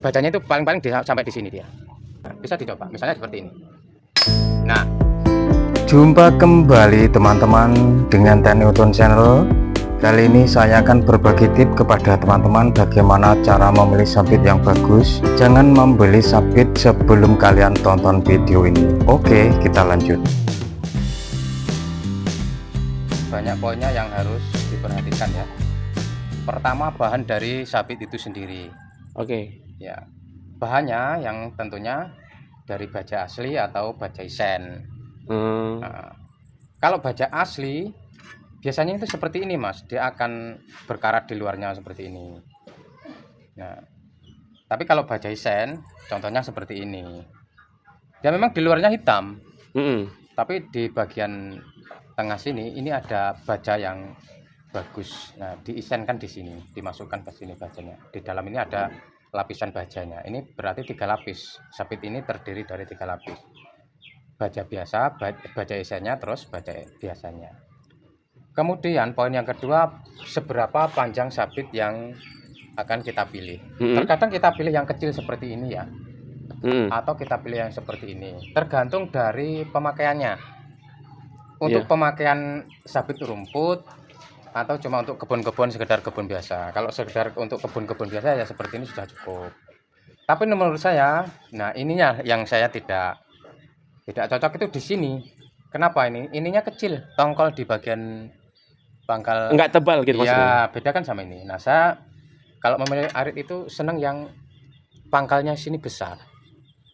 bajanya itu paling-paling sampai di sini dia. Nah, bisa dicoba, misalnya seperti ini. Nah, jumpa kembali teman-teman dengan Teknik Channel. Kali ini saya akan berbagi tips kepada teman-teman bagaimana cara memilih sabit yang bagus. Jangan membeli sabit sebelum kalian tonton video ini. Oke, kita lanjut. banyak poinnya yang harus diperhatikan ya. Pertama, bahan dari sabit itu sendiri. Oke. Ya, bahannya yang tentunya dari baja asli atau baja isen. Nah, kalau baja asli biasanya itu seperti ini mas, dia akan berkarat di luarnya seperti ini. Nah, tapi kalau baja isen contohnya seperti ini, dia memang di luarnya hitam, tapi di bagian tengah sini ini ada baja yang bagus. Nah, diisen kan di sini, dimasukkan ke sini bajanya. Di dalam ini ada lapisan bajanya. Ini berarti 3 lapis. Sabit ini terdiri dari 3 lapis. Baja biasa, baja isennya, terus baja biasanya. Kemudian poin yang kedua, seberapa panjang sabit yang akan kita pilih. Terkadang kita pilih yang kecil seperti ini ya, atau kita pilih yang seperti ini. Tergantung dari pemakaiannya. Untuk pemakaian sabit rumput atau cuma untuk kebun-kebun, sekedar kebun biasa. Kalau sekedar untuk kebun-kebun biasa ya seperti ini sudah cukup. Tapi menurut saya, nah ininya yang saya tidak cocok itu di sini. Kenapa ini? Ininya kecil, tongkol di bagian pangkal. Enggak tebal gitu maksudnya. Ya, beda kan sama ini. Nah, saya kalau memilih arit itu senang yang pangkalnya sini besar.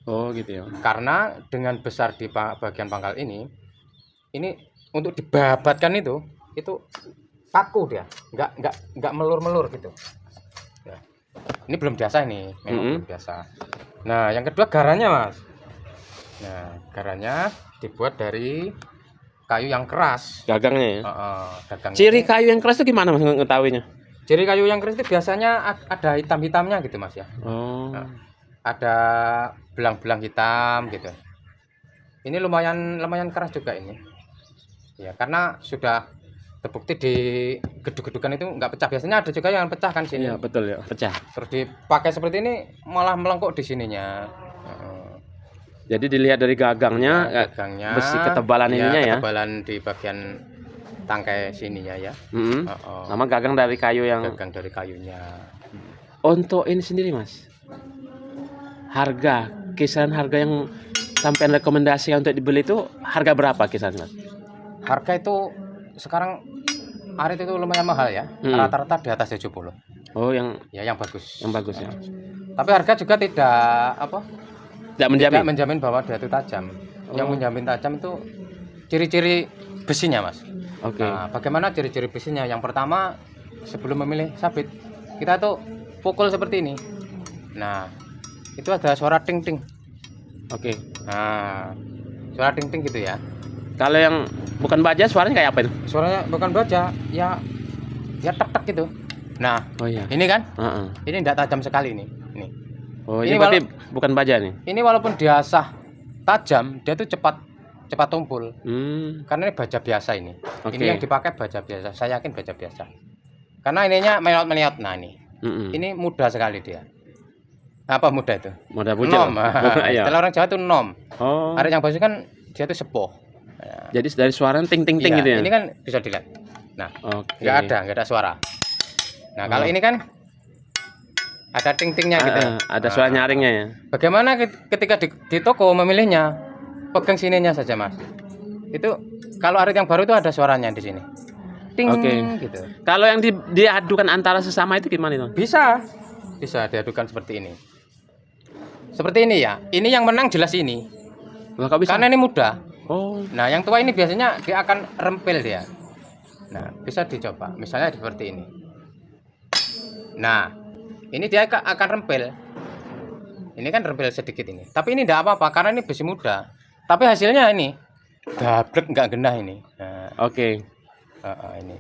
Oh, gitu ya. Karena dengan besar di bagian pangkal ini untuk dibabatkan itu kaku dia, nggak melur-melur gitu. Ya. Ini belum biasa ini, memang belum biasa. Nah, yang kedua garannya mas. Nah, garannya dibuat dari kayu yang keras. Gagangnya ya. Gagangnya. Ciri kayu yang keras itu gimana mas ngetahuinya? Ciri kayu yang keras itu biasanya ada hitam-hitamnya gitu mas ya. Nah, ada belang-belang hitam gitu. Ini lumayan keras juga ini. Ya, karena sudah terbukti di gedung-gedungan itu nggak pecah. Biasanya ada juga yang pecah kan sini. Iya betul ya, pecah. Terus dipakai seperti ini malah melengkung di sininya. Jadi dilihat dari gagangnya, besi ketebalan ininya ya. Ketebalan di bagian tangkai sininya ya. Nama gagang dari kayu yang. Gagang dari kayunya. Untuk ini sendiri mas, kisaran harga yang sampai rekomendasi untuk dibeli itu harga berapa kisaran mas? Harga itu sekarang arit itu lumayan mahal ya, rata-rata di atas 70. Oh, yang bagus. Yang bagus ya. Tapi harga juga tidak menjamin bahwa dia itu tajam. Yang menjamin tajam itu ciri-ciri besinya, Mas. Oke. Nah, bagaimana ciri-ciri besinya? Yang pertama, sebelum memilih sabit, kita tuh pukul seperti ini. Nah, itu ada suara ting-ting. Oke. Nah, suara ting-ting gitu ya. Kalau yang bukan baja suaranya kayak apa itu? Suaranya bukan baja, ya tek-tek gitu. Nah, ini kan? Ini tidak tajam sekali ini. Oh, ini berarti bukan baja nih. Ini walaupun diasah tajam, dia tuh cepat tumpul. Karena ini baja biasa ini. Ini yang dipakai baja biasa. Saya yakin baja biasa. Karena ininya meliot-meliot. Nah, ini. Ini mudah sekali dia. Apa mudah itu? Mudah bujel. Nom. Istilah orang Jawa itu nom. Arit yang bagus kan dia tuh sepuh. Ya. Jadi dari suara ting-ting-ting gitu ya. Ini kan bisa dilihat. Nah, nggak ada suara. Nah, kalau ini kan ada ting-tingnya gitu. Ada suara nyaringnya ya. Bagaimana ketika di toko memilihnya? Pegang sininya saja, Mas. Itu kalau arit yang baru itu ada suaranya di sini. Ting gitu. Kalau yang diadukan antara sesama itu gimana itu? Bisa diadukan seperti ini. Seperti ini ya. Ini yang menang jelas ini. Loh, kok bisa? Karena ini mudah. Nah, yang tua ini biasanya dia akan rempel dia. Nah, bisa dicoba. Misalnya seperti ini. Nah, ini dia akan rempel. Ini kan rempel sedikit ini. Tapi ini tidak apa-apa karena ini besi muda. Tapi hasilnya ini gablek, nggak genah ini. Nah, ini.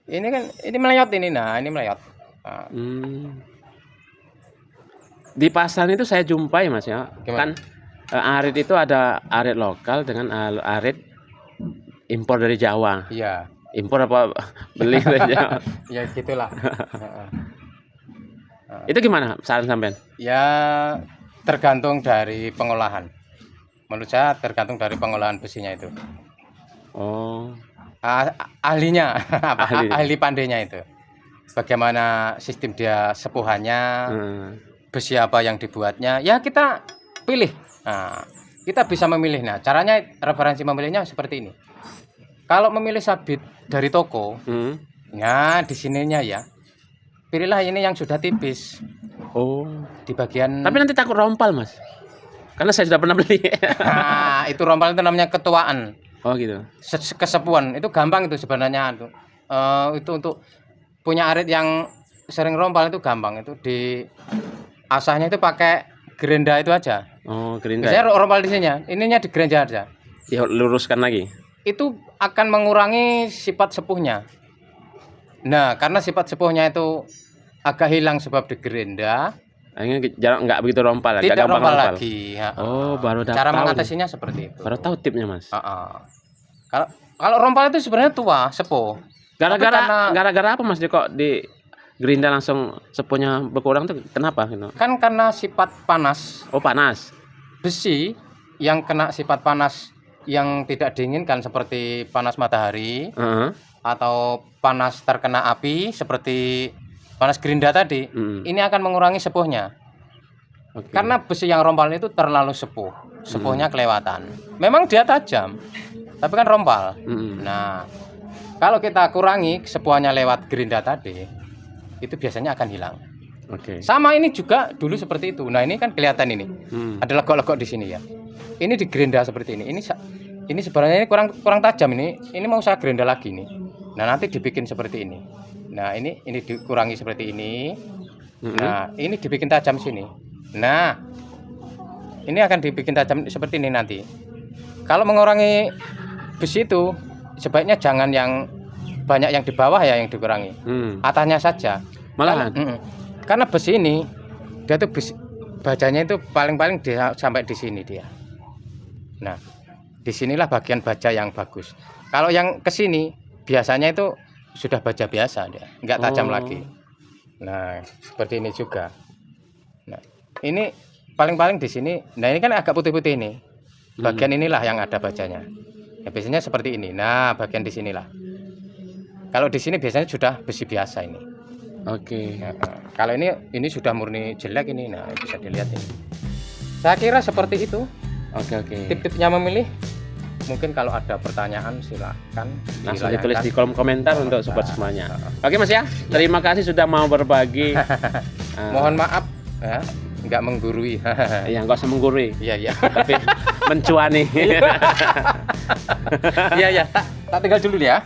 Ini kan ini meleyot ini. Nah, ini meleyot. Nah. Di pasar itu saya jumpai mas ya. Gimana? Kan arit itu ada arit lokal dengan arit impor dari Jawa. Iya. Impor apa beli dari Jawa? Ya gitulah. Itu gimana saran sampean? Ya tergantung dari pengolahan. Menurut saya tergantung dari pengolahan besinya itu. Oh, Ahlinya, Ahli. ahli pandainya itu. Bagaimana sistem dia sepuhannya, besi apa yang dibuatnya. Ya kita pilih. Nah, kita bisa memilih. Nah, caranya referensi memilihnya seperti ini. Kalau memilih sabit dari toko, ya di sininya ya. Pilihlah ini yang sudah tipis. Oh, Di bagian tapi nanti takut rompal, Mas. Karena saya sudah pernah beli. nah, itu rompal itu namanya ketuaan. Oh, gitu. Kesepuan itu gampang itu sebenarnya itu untuk punya arit yang sering rompal itu gampang itu di asahnya itu pakai gerinda itu aja. Oh, gerinda. Saya rompal di sininya, ininya di gerinda aja. Ya, luruskan lagi. Itu akan mengurangi sifat sepuhnya. Nah, karena sifat sepuhnya itu agak hilang sebab di gerinda, Ini jarang nggak begitu rompal, agak tidak gampang rompal rompal. lagi. Ya. Oh, baru Cara tahu. mengatasinya seperti itu. Baru tahu tipnya, Mas. Kalau rompal itu sebenarnya tua, sepuh. Gara-gara apa, Mas? Kok di gerinda langsung sepuhnya berkurang tuh kenapa gitu? Kan karena sifat panas. Oh, panas. Besi yang kena sifat panas yang tidak diinginkan seperti panas matahari atau panas terkena api seperti panas gerinda tadi, ini akan mengurangi sepuhnya. Okay. Karena besi yang rompal itu terlalu sepuh, sepuhnya kelewatan. Memang dia tajam, tapi kan rompal. Nah, kalau kita kurangi sepuhnya lewat gerinda tadi, itu biasanya akan hilang. Oke. Sama ini juga dulu seperti itu. Nah, ini kan kelihatan ini. Ada legok-legok di sini ya. Ini di gerinda seperti ini. Ini sebenarnya ini kurang tajam ini. Ini mau saya gerinda lagi nih. Nah, nanti dibikin seperti ini. Nah, ini dikurangi seperti ini. Nah, ini dibikin tajam sini. Nah, ini akan dibikin tajam seperti ini nanti. Kalau mengurangi besi itu sebaiknya jangan yang banyak yang di bawah ya yang dikurangi. Atasnya saja. Malahan. Karena besi ini dia tuh bajanya itu paling-paling sampai di sini dia. Nah, disinilah bagian baja yang bagus. Kalau yang ke sini biasanya itu sudah baja biasa dia, nggak tajam lagi. Nah, seperti ini juga. Nah, ini paling-paling di sini. Nah, ini kan agak putih-putih ini. Bagian inilah yang ada bajanya. Ya, biasanya seperti ini. Nah, bagian di sinilah. Kalau di sini biasanya sudah besi biasa ini. Oke. Nah, kalau ini sudah murni jelek ini. Nah, bisa dilihat ini. Saya kira seperti itu. Oke. Tip-tipnya memilih. Mungkin kalau ada pertanyaan silakan Langsung ditulis di kolom komentar untuk support semuanya. Oke, Mas ya. Terima kasih sudah mau berbagi. Mohon maaf ya, nggak menggurui. Ya, nggak usah menggurui. Iya. Tapi mencuani. Iya. Tak tinggal dulu ya.